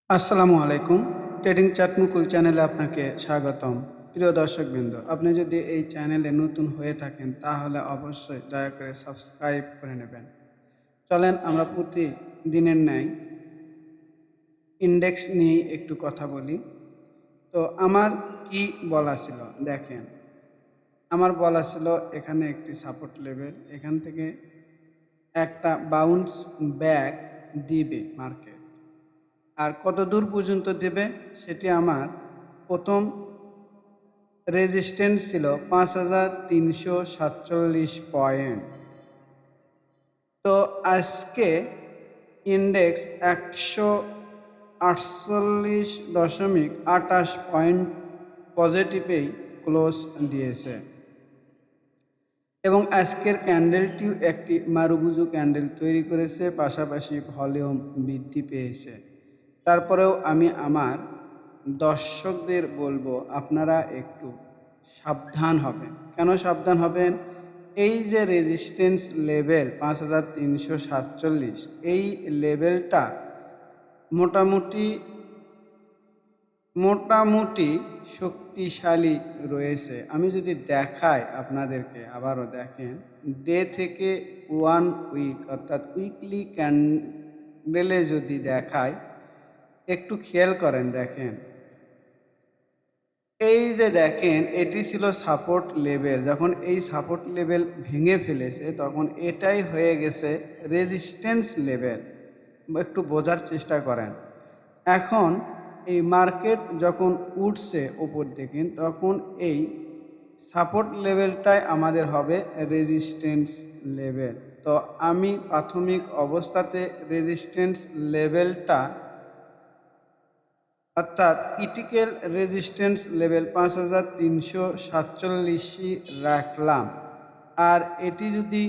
আসসালামু আলাইকুম। Trading chart মুকুল চ্যানেলে আপনাকে স্বাগতম। প্রিয় দর্শকবৃন্দ, আপনি যদি এই চ্যানেলে নতুন হয়ে থাকেন তাহলে অবশ্যই দয়া করে সাবস্ক্রাইব করে নেবেন। চলেন আমরা প্রতিদিনের ন্যায় ইনডেক্স নিয়েই একটু কথা বলি। তো আমার কি বলা ছিল দেখেন, আমার বলা ছিল এখানে একটি সাপোর্ট লেভেল, এখান থেকে একটা বাউন্স ব্যাক দিবে মার্কেট। আর কত দূর পর্যন্ত দেবে সেটি আমার প্রথম রেজিস্ট্যান্স ছিল ৫,৩৪৭ পয়েন্ট। তো আজকে ইনডেক্স ১৪৮.২৮ পয়েন্ট পজিটিভেই ক্লোজ দিয়েছে এবং আজকের ক্যান্ডেলটিও একটি মারুবুজু ক্যান্ডেল তৈরি করেছে, পাশাপাশি ভলিউম বৃদ্ধি পেয়েছে। তারপরেও আমি আমার দর্শকদের বলবো আপনারা একটু সাবধান হবেন। কেন সাবধান হবেন? এই যে রেজিস্ট্যান্স লেভেল ৫,৩৪৭, এই লেভেলটা মোটামুটি মোটামুটি শক্তিশালী রয়েছে। আমি যদি দেখাই আপনাদেরকে, আবারও দেখেন, ডে থেকে 1 উইক অর্থাৎ উইকলি ক্যান্ডেলে যদি দেখাই, একটু খেয়াল করেন, দেখেন এই যে দেখেন এটি ছিল সাপোর্ট লেভেল। যখন এই সাপোর্ট লেভেল ভেঙে ফেলেছে তখন এটাই হয়ে গেছে রেজিস্ট্যান্স লেভেল। একটু বোঝার চেষ্টা করেন। এখন এই মার্কেট যখন উঠছে ওপর দিকে তখন এই সাপোর্ট লেভেলটাই আমাদের হবে রেজিস্ট্যান্স লেভেল। তো আমি প্রাথমিক অবস্থাতে রেজিস্ট্যান্স লেভেলটা অর্থাৎ ক্রিটিক্যাল রেজিস্ট্যান্স লেভেল ৫,৩৪৭ই রাখলাম। আর এটি যদি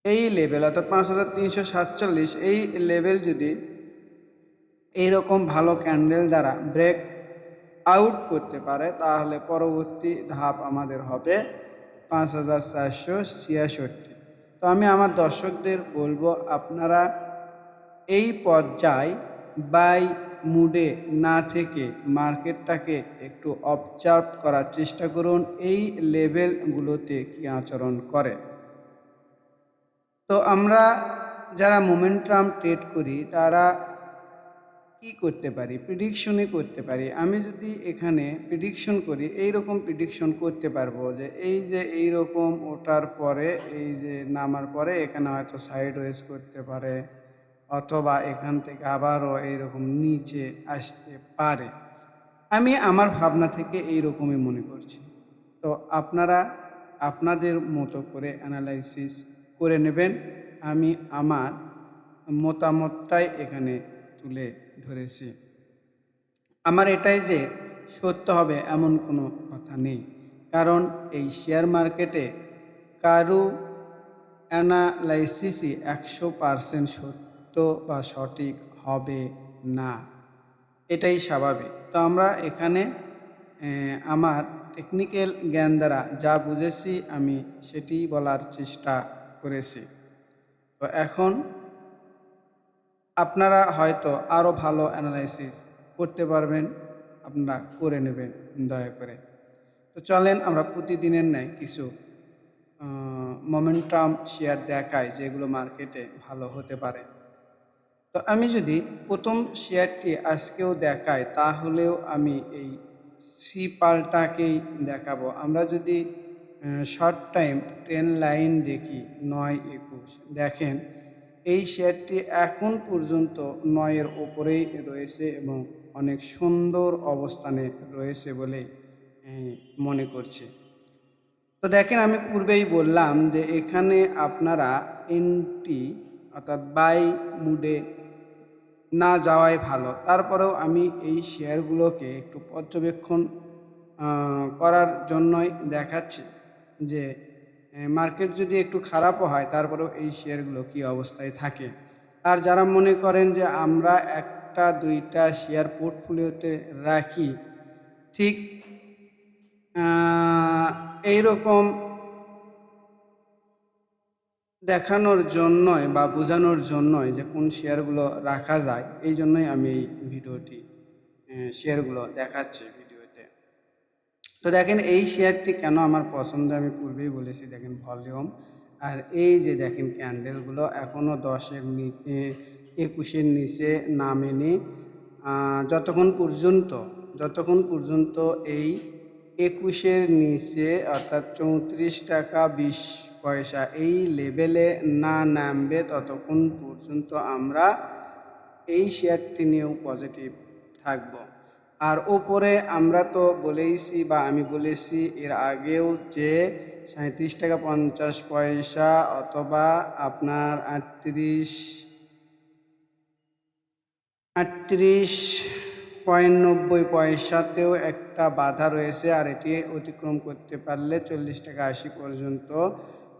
এই লেভেল অর্থাৎ ৫,৩৪৭ এই লেভেল যদি এইরকম ভালো ক্যান্ডেল দ্বারা ব্রেক আউট করতে পারে তাহলে পরবর্তী ধাপ আমাদের হবে ৫,৪৬৬। তো আমি আমার দর্শকদের বলবো আপনারা এই পর্যায়ে বাই মুডে না থেকে মার্কেটটাকে একটু অবজার্ভ করার চেষ্টা করুন এই লেভেলগুলোতে কী আচরণ করে। তো আমরা যারা মোমেন্টাম ট্রেড করি তারা কি করতে পারি? প্রেডিকশনই করতে পারি। আমি যদি এখানে প্রেডিকশন করি, এইরকম প্রেডিকশন করতে পারবো যে এই যে এইরকম ওঠার পরে এই যে নামার পরে এখানে হয়তো সাইডওয়েজ করতে পারে, অথবা এখান থেকে আবারও এইরকম নিচে আসতে পারে। আমি আমার ভাবনা থেকে এইরকমই মনে করছি। তো আপনারা আপনাদের মতো করে অ্যানালাইসিস করে নেবেন। আমি আমার মতামতটাই এখানে তুলে ধরেছি। আমার এটাই যে সত্য হবে এমন কোনো কথা নেই। কারণ এই শেয়ার মার্কেটে কারো অ্যানালাইসিসই ১০০% সত্য বা সঠিক হবে না। এটাই স্বাভাবিক। তো আমরা এখানে আমার টেকনিক্যাল জ্ঞান দ্বারা যা বুঝেছি আমি সেটিই বলার চেষ্টা করেছি। তো এখন আপনারা হয়তো আরও ভালো অ্যানালাইসিস করতে পারবেন, আপনারা করে নেবেন দয়া করে। তো চলেন আমরা প্রতিদিনের ন্যায় কিছু মোমেন্টাম শেয়ার দেখাই যেগুলো মার্কেটে ভালো হতে পারে। তো আমি যদি প্রথম শেয়ারটি আজকেও দেখাই তাহলেও আমি এই সিপালটাকেই দেখাবো। আমরা যদি শর্ট টাইম ট্রেন্ড লাইন দেখি ৯-২১, দেখেন এই শেয়ারটি এখন পর্যন্ত ৯-এর ওপরেই রয়েছে এবং অনেক সুন্দর অবস্থানে রয়েছে বলেই মনে করছি। তো দেখেন আমি পূর্বেই বললাম যে এখানে আপনারা এন্ট্রি অর্থাৎ বাই মুডে না যাওয়াই ভালো। তারপরেও আমি এই শেয়ারগুলোকে একটু পর্যবেক্ষণ করার জন্যই দেখাচ্ছি যে মার্কেট যদি একটু খারাপও হয় তারপরেও এই শেয়ারগুলো কী অবস্থায় থাকে। আর যারা মনে করেন যে আমরা ১টা ২টা শেয়ার পোর্টফোলিওতে রাখি, ঠিক এইরকম দেখানোর জন্যই বা বোঝানোর জন্যই যে কোন শেয়ারগুলো রাখা যায়, এই জন্যই আমি এই ভিডিওটি শেয়ারগুলো দেখাচ্ছি ভিডিওতে। তো দেখেন এই শেয়ারটি কেন আমার পছন্দ আমি পূর্বেই বলেছি, দেখেন ভলিউম আর এই যে দেখেন ক্যান্ডেলগুলো এখনও 10-এর নিচে 21-এর নিচে নামেনি। যতক্ষণ পর্যন্ত এই 21-এর নিচে অর্থাৎ 34 টাকা 20 পয়সা এই লেভেলে না নামবে ততক্ষণ পর্যন্ত আমরা এই শেয়ারটি নিয়েও পজিটিভ থাকব। আর ওপরে আমরা তো বলেইছি বা আমি বলেছি এর আগেও যে 37 টাকা 50 পয়সা অথবা আপনার 38.90 পয়সাতেও একটা বাধা রয়েছে, আর এটি অতিক্রম করতে পারলে 40 টাকা 80 পর্যন্ত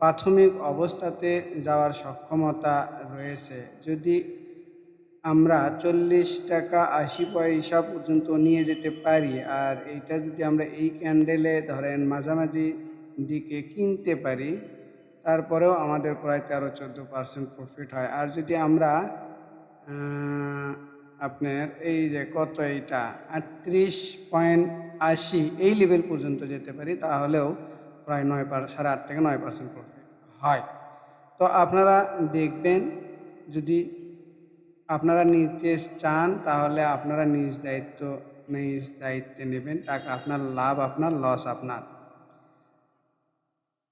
প্রাথমিক অবস্থাতে যাওয়ার সক্ষমতা রয়েছে। যদি আমরা 40 টাকা 80 পয়সা পর্যন্ত নিয়ে যেতে পারি, আর এইটা যদি আমরা এই ক্যান্ডেলে ধরেন মাঝামাঝি দিকে কিনতে পারি, তারপরেও আমাদের প্রায় 13-14% প্রফিট হয়। আর যদি আমরা আপনার এই যে কত এইটা 38.80 এই লেভেল পর্যন্ত যেতে পারি, তাহলেও প্রায় 8.5 থেকে 9% প্রফিট হয়। তো আপনারা দেখবেন, যদি আপনারা নিতে চান তাহলে আপনারা নিজ দায়িত্বে নেবেন। টাকা আপনার, লাভ আপনার, লস আপনার।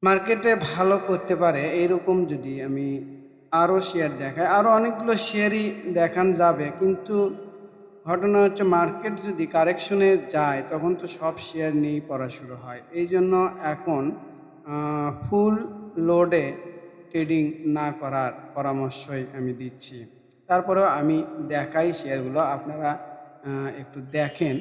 মার্কেটে ভালো করতে পারে এইরকম যদি আমি আরও শেয়ার দেখাই, আরও অনেকগুলো শেয়ারই দেখান যাবে, কিন্তু ঘটনা হচ্ছে মার্কেট যদি কারেকশনে যায় তখন তো সব শেয়ার নিয়েই পড়া শুরু হয়। এই জন্য এখন ফুল লোডে ট্রেডিং না করার পরামর্শই আমি দিচ্ছি। তারপরেও আমি দেখাই শেয়ারগুলো, আপনারা একটু দেখেন।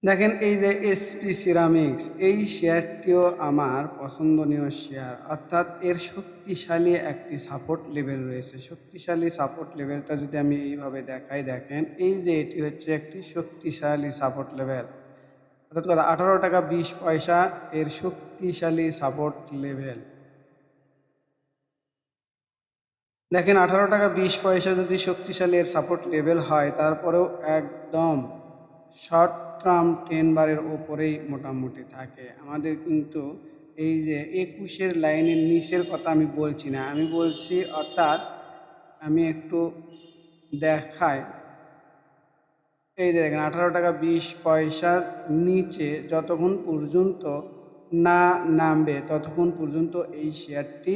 দেখেন এই যে এসপি সিরামিক্স, এই শেয়ারটিও আমার পছন্দনীয় শেয়ার, অর্থাৎ এর শক্তিশালী একটি সাপোর্ট লেভেল রয়েছে। শক্তিশালী সাপোর্ট লেভেলটা যদি আমি এইভাবে দেখাই, দেখেন এই যে এটি হচ্ছে একটি শক্তিশালী সাপোর্ট লেভেল, অর্থাৎ 18 টাকা 20 পয়সা এর শক্তিশালী সাপোর্ট লেভেল। দেখেন 18 টাকা 20 পয়সা যদি শক্তিশালী এর সাপোর্ট লেভেল হয়, তারপরেও একদম শর্ট টার্ম 10 বারের ওপরেই মোটামুটি থাকে। আমাদের কিন্তু এই যে 21-এর লাইনের নিচের কথা আমি বলছি না, আমি বলছি অর্থাৎ আমি একটু দেখাই। এই যে দেখেন 18 টাকা 20 পয়সার নিচে যতক্ষণ পর্যন্ত না নামবে ততক্ষণ পর্যন্ত এই শেয়ারটি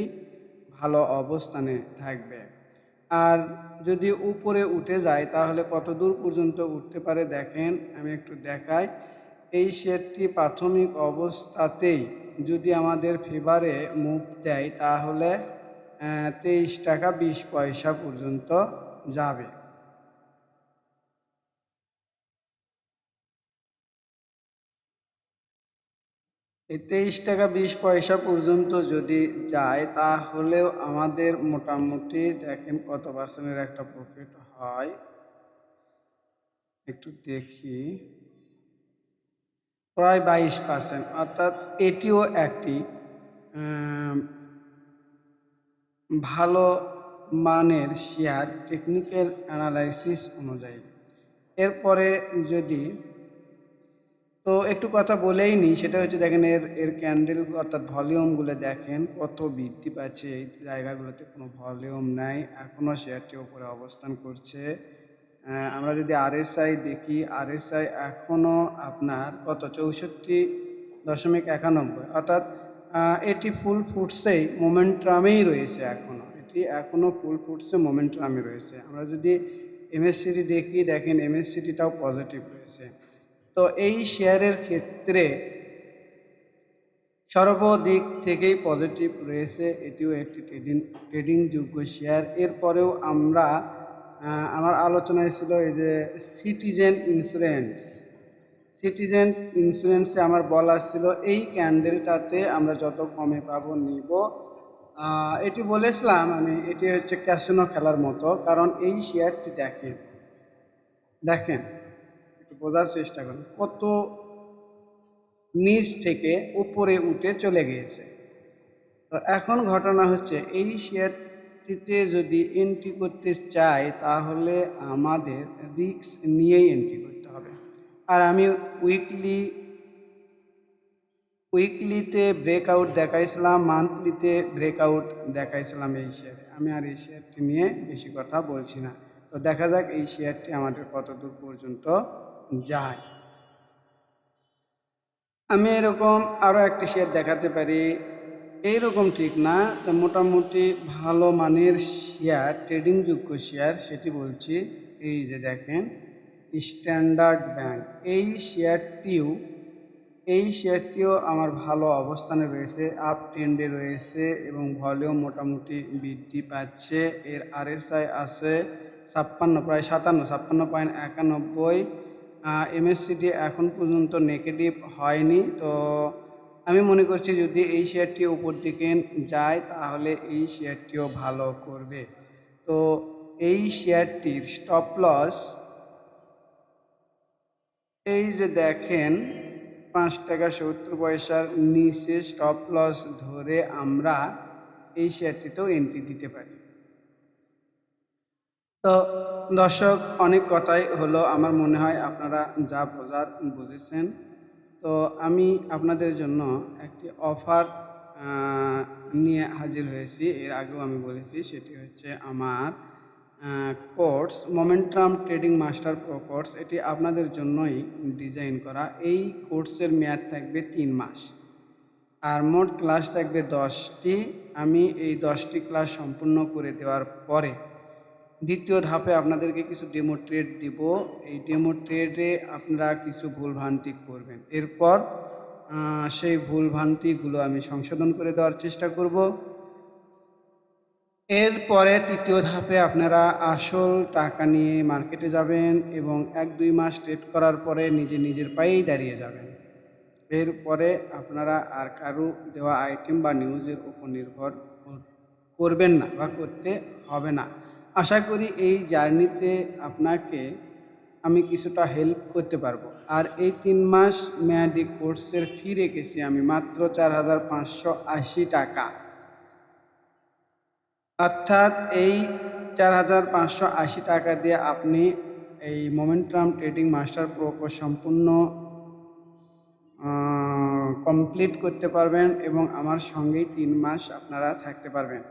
ভালো অবস্থানে থাকবে। আর যদি উপরে উঠে যায় তাহলে কত দূর পর্যন্ত উঠতে পারে দেখেন, আমি একটু দেখাই। এই শেয়ারটি প্রাথমিক অবস্থাতেই যদি আমাদের ফেভারে মুভ দেয় তাহলে 23 টাকা 20 পয়সা পর্যন্ত যাবে। এই 23 টাকা 20 পয়সা পর্যন্ত যদি যায় তাহলেও আমাদের মোটামুটি দেখেন কত পার্সেন্টের একটা প্রফিট হয়, একটু দেখি, প্রায় 22%। অর্থাৎ এটিও একটি ভালো মানের শেয়ার টেকনিক্যাল অ্যানালাইসিস অনুযায়ী। এরপরে যদি তো একটু কথা বলেই নিই, সেটা হচ্ছে দেখেন এর এর ক্যান্ডেল অর্থাৎ ভলিউমগুলো দেখেন কত বৃদ্ধি পাচ্ছে। এই জায়গাগুলোতে কোনো ভলিউম নাই, এখনও শেয়ারটি উপরে অবস্থান করছে। আমরা যদি আরএসআই দেখি, আরএসআই এখনও আপনার কত 64.91, অর্থাৎ এটি ফুল ফুটসেই মোমেন্টামেই রয়েছে, এটি এখনও ফুল ফুটসে মোমেন্টামে রয়েছে। আমরা যদি এমএসসিডি দেখি, দেখেন এমএসসিডিটাও পজিটিভ রয়েছে। তো এই শেয়ারের ক্ষেত্রে সর্বদিক থেকেই পজিটিভ রয়েছে, এটিও একটি ট্রেডিংযোগ্য শেয়ার। এরপরেও আমরা আমার আলোচনায় ছিল এই যে সিটিজেন্স ইন্স্যুরেন্সে আমার বলা ছিল এই ক্যান্ডেলটাতে আমরা যত কমে পাবো নিব। এটি বলেছিলাম আমি, এটি হচ্ছে ক্যাসিনো খেলার মতো, কারণ এই শেয়ারটি দেখেন একটু বোঝার চেষ্টা করুন কত নিচ থেকে উপরে উঠে চলে গিয়েছে। তো এখন ঘটনা হচ্ছে এই শেয়ারটিতে যদি এন্ট্রি করতে চাই তাহলে আমাদের রিস্ক নিয়েই এন্ট্রি করতে হবে। আর আমি উইকলিতে ব্রেকআউট দেখাইছিলাম, মান্থলিতে ব্রেকআউট দেখাইছিলাম এই শেয়ারে। আমি আর এই শেয়ারটি নিয়ে বেশি কথা বলছি না। তো দেখা যাক এই শেয়ারটি আমাদের কতদূর পর্যন্ত যায়। আমি এরকম আরও একটি শেয়ার দেখাতে পারি, এইরকম ঠিক না, তো মোটামুটি ভালো মানের শেয়ার, ট্রেডিংযোগ্য শেয়ার সেটি বলছি। এই যে দেখেন স্ট্যান্ডার্ড ব্যাংক, এই শেয়ারটিও আমার ভালো অবস্থানে রয়েছে, আপ ট্রেন্ডে রয়েছে এবং ভলিউম মোটামুটি বৃদ্ধি পাচ্ছে। এর আরএসআই আছে 56, প্রায় 57, 56.91। এমএসসিডি এখন পর্যন্ত নেগেটিভ হয়নি। তো আমি মনে করছি যদি এই শেয়ারটি উপর দিকে যায় তাহলে এই শেয়ারটিও ভালো করবে। তো এই শেয়ারটির স্টপ লস এই যে দেখেন 5 টাকা 70 পয়সার নিচে স্টপ লস ধরে আমরা এই শেয়ারটিতেও এন্ট্রি দিতে পারি। তো দর্শক, অনেক কথাই হলো, আমার মনে হয় আপনারা যা বোঝার বুঝেছেন। তো আমি আপনাদের জন্য একটি অফার নিয়ে হাজির হয়েছি, এর আগেও আমি বলেছি। সেটি হচ্ছে আমার course momentum trading master pro course. এটি আপনাদের জন্যই ডিজাইন করা। এই কোর্সের মেয়াদ থাকবে 3 মাস আর মোট ক্লাস থাকবে 10টি। আমি এই 10টি ক্লাস সম্পূর্ণ করে দেওয়ার পরে দ্বিতীয় ধাপে আপনাদেরকে কিছু ডেমো ট্রেড দিব। এই ডেমো ট্রেডে আপনারা কিছু ভুলভ্রান্তি করবেন, এরপর সেই ভুলভ্রান্তিগুলো আমি সংশোধন করে দেওয়ার চেষ্টা করব। এরপরে তৃতীয় ধাপে আপনারা আসল টাকা নিয়ে মার্কেটে যাবেন এবং 1-2 মাস ট্রেড করার পরে নিজের পায়েই দাঁড়িয়ে যাবেন। এরপরে আপনারা আর কারো দেওয়া আইটেম বা নিউজের উপর নির্ভর করবেন না বা করতে হবে না। আশা করি এই জার্নিতে আপনাকে আমি কিছুটা হেল্প করতে পারবো। আর এই 3 মাস মেয়াদি কোর্সের ফি রেখেছি আমি মাত্র 4,580 টাকা। অর্থাৎ এই 4,580 টাকা দিয়ে আপনি এই momentum trading master pro course সম্পূর্ণ কমপ্লিট করতে পারবেন এবং আমার সঙ্গেই 3 মাস আপনারা থাকতে পারবেন।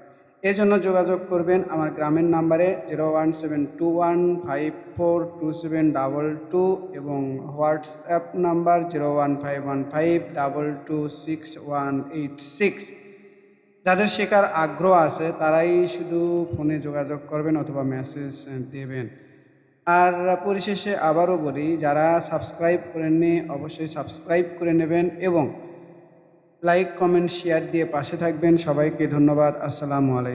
এজন্য যোগাযোগ করবেন আমার গ্রামের নাম্বারে 01721542722 এবং হোয়াটসঅ্যাপ নাম্বার 01515226186। যাদের শেখার আগ্রহ আছে তারাই শুধু ফোনে যোগাযোগ করবেন অথবা মেসেজ দেবেন। আর পরিশেষে আবারও বলি, যারা সাবস্ক্রাইব করেননি অবশ্যই সাবস্ক্রাইব করে নেবেন এবং লাইক, কমেন্ট, শেয়ার দিয়ে পাশে থাকবেন। সবাইকে ধন্যবাদ। আসসালামু আলাইকুম।